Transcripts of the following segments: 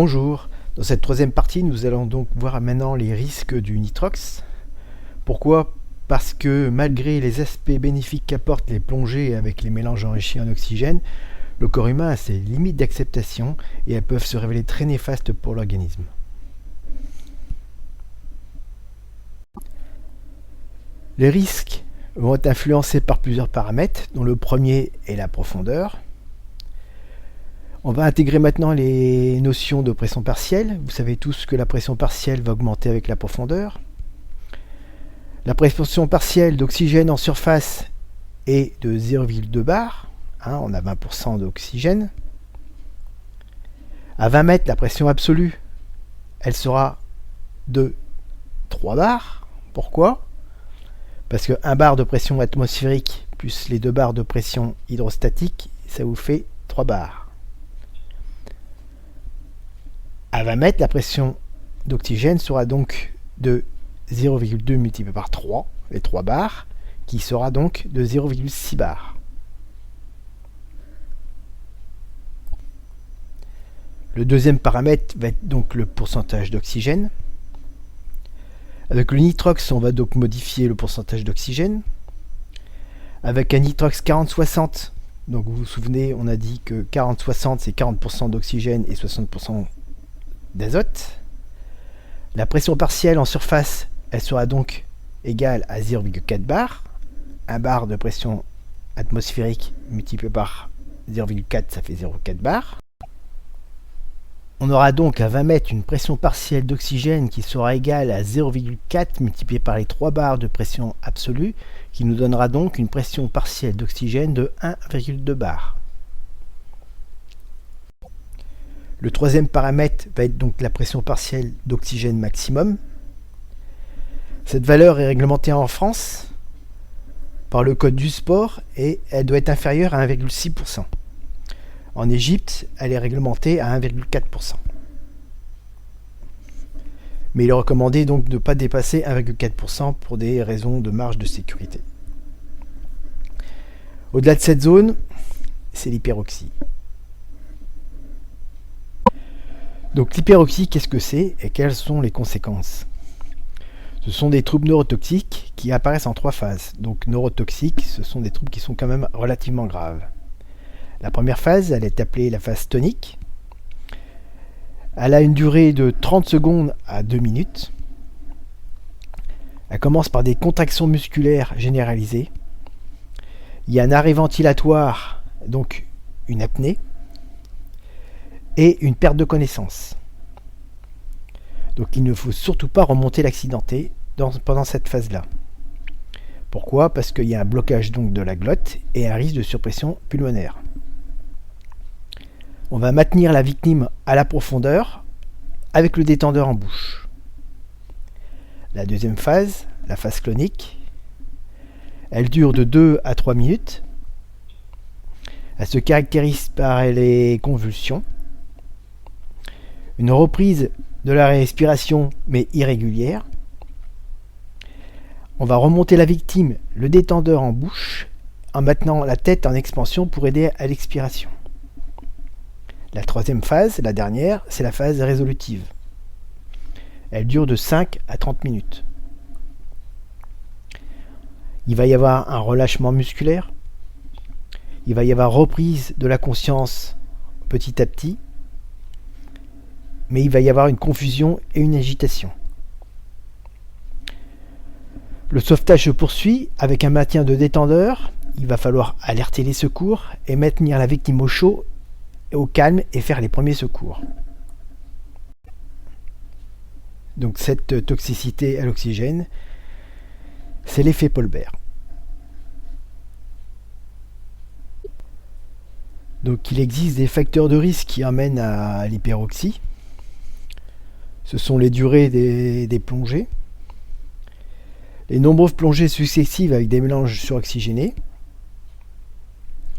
Bonjour, dans cette troisième partie nous allons donc voir maintenant les risques du nitrox. Pourquoi? Parce que malgré les aspects bénéfiques qu'apportent les plongées avec les mélanges enrichis en oxygène, le corps humain a ses limites d'acceptation et elles peuvent se révéler très néfastes pour l'organisme. Les risques vont être influencés par plusieurs paramètres, dont le premier est la profondeur. On va intégrer maintenant les notions de pression partielle. Vous savez tous que la pression partielle va augmenter avec la profondeur. La pression partielle d'oxygène en surface est de 0,2 bar. On a 20% d'oxygène. À 20 mètres, la pression absolue, elle sera de 3 bars. Pourquoi? Parce que 1 bar de pression atmosphérique plus les 2 bars de pression hydrostatique, ça vous fait 3 bars. À 20 mètres, la pression d'oxygène sera donc de 0,2 multiplié par 3, les 3 bars, qui sera donc de 0,6 bars. Le deuxième paramètre va être donc le pourcentage d'oxygène. Avec le nitrox, on va donc modifier le pourcentage d'oxygène. Avec un nitrox 40-60, donc vous vous souvenez, on a dit que 40-60 c'est 40% d'oxygène et 60% d'azote. La pression partielle en surface, elle sera donc égale à 0,4 bar. 1 bar de pression atmosphérique multiplié par 0,4, ça fait 0,4 bar. On aura donc à 20 mètres une pression partielle d'oxygène qui sera égale à 0,4 multiplié par les 3 bars de pression absolue, qui nous donnera donc une pression partielle d'oxygène de 1,2 bar. Le troisième paramètre va être donc la pression partielle d'oxygène maximum. Cette valeur est réglementée en France par le code du sport et elle doit être inférieure à 1,6%. En Égypte, elle est réglementée à 1,4%. Mais il est recommandé donc de ne pas dépasser 1,4% pour des raisons de marge de sécurité. Au-delà de cette zone, c'est l'hyperoxie. Donc l'hyperoxie, qu'est-ce que c'est et quelles sont les conséquences? Ce sont des troubles neurotoxiques qui apparaissent en 3 phases. Donc neurotoxiques, ce sont des troubles qui sont quand même relativement graves. La première phase, elle est appelée la phase tonique. Elle a une durée de 30 secondes à 2 minutes. Elle commence par des contractions musculaires généralisées. Il y a un arrêt ventilatoire, donc une apnée, et une perte de connaissance. Donc il ne faut surtout pas remonter l'accidenté pendant cette phase-là. Pourquoi? Parce qu'il y a un blocage donc de la glotte et un risque de surpression pulmonaire. On va maintenir la victime à la profondeur avec le détendeur en bouche. La deuxième phase, la phase clonique, elle dure de 2 à 3 minutes. Elle se caractérise par les convulsions, une reprise de la respiration mais irrégulière. On va remonter la victime, le détendeur en bouche, en maintenant la tête en expansion pour aider à l'expiration. La troisième phase, la dernière, c'est la phase résolutive. Elle dure de 5 à 30 minutes. Il va y avoir un relâchement musculaire. Il va y avoir reprise de la conscience petit à petit. Mais il va y avoir une confusion et une agitation. Le sauvetage se poursuit avec un maintien de détendeur. Il va falloir alerter les secours et maintenir la victime au chaud, au calme et faire les premiers secours. Donc cette toxicité à l'oxygène, c'est l'effet Polbert. Donc il existe des facteurs de risque qui amènent à l'hyperoxie. Ce sont les durées des plongées, les nombreuses plongées successives avec des mélanges suroxygénés,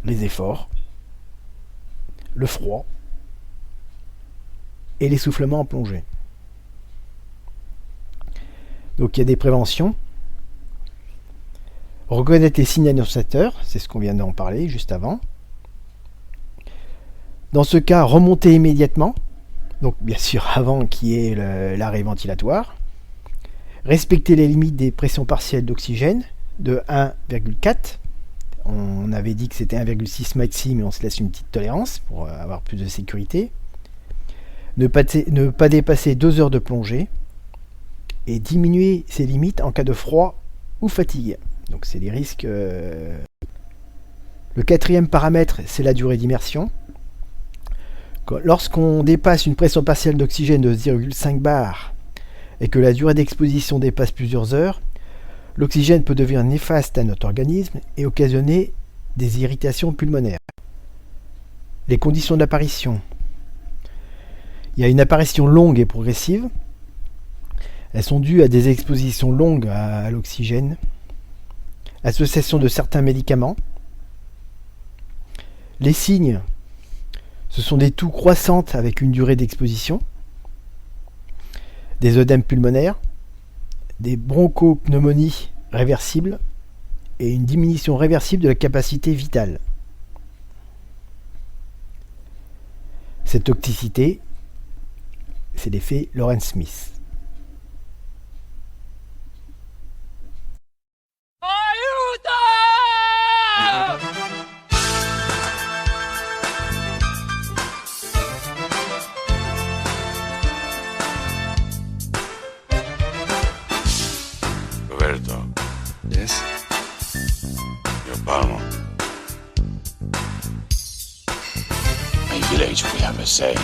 les efforts, le froid et l'essoufflement en plongée. Donc il y a des préventions. Reconnaître les signes annonciateurs, c'est ce qu'on vient d'en parler juste avant. Dans ce cas, remonter immédiatement Donc bien sûr avant qu'il y ait l'arrêt ventilatoire. Respecter les limites des pressions partielles d'oxygène de 1,4. On avait dit que c'était 1,6 maxi, mais on se laisse une petite tolérance pour avoir plus de sécurité. Ne pas dépasser 2 heures de plongée. Et diminuer ses limites en cas de froid ou fatigue. Donc c'est des risques. Le 4e paramètre, c'est la durée d'immersion. Lorsqu'on dépasse une pression partielle d'oxygène de 0,5 bar et que la durée d'exposition dépasse plusieurs heures, l'oxygène peut devenir néfaste à notre organisme et occasionner des irritations pulmonaires. Les conditions d'apparition. Il y a une apparition longue et progressive. Elles sont dues à des expositions longues à l'oxygène, association de certains médicaments. Les signes, ce sont des toux croissantes avec une durée d'exposition, des œdèmes pulmonaires, des bronchopneumonies réversibles et une diminution réversible de la capacité vitale. Cette toxicité, c'est l'effet Lorentz-Smith. Roberto. Yes? Your palmo. My village, we have a say.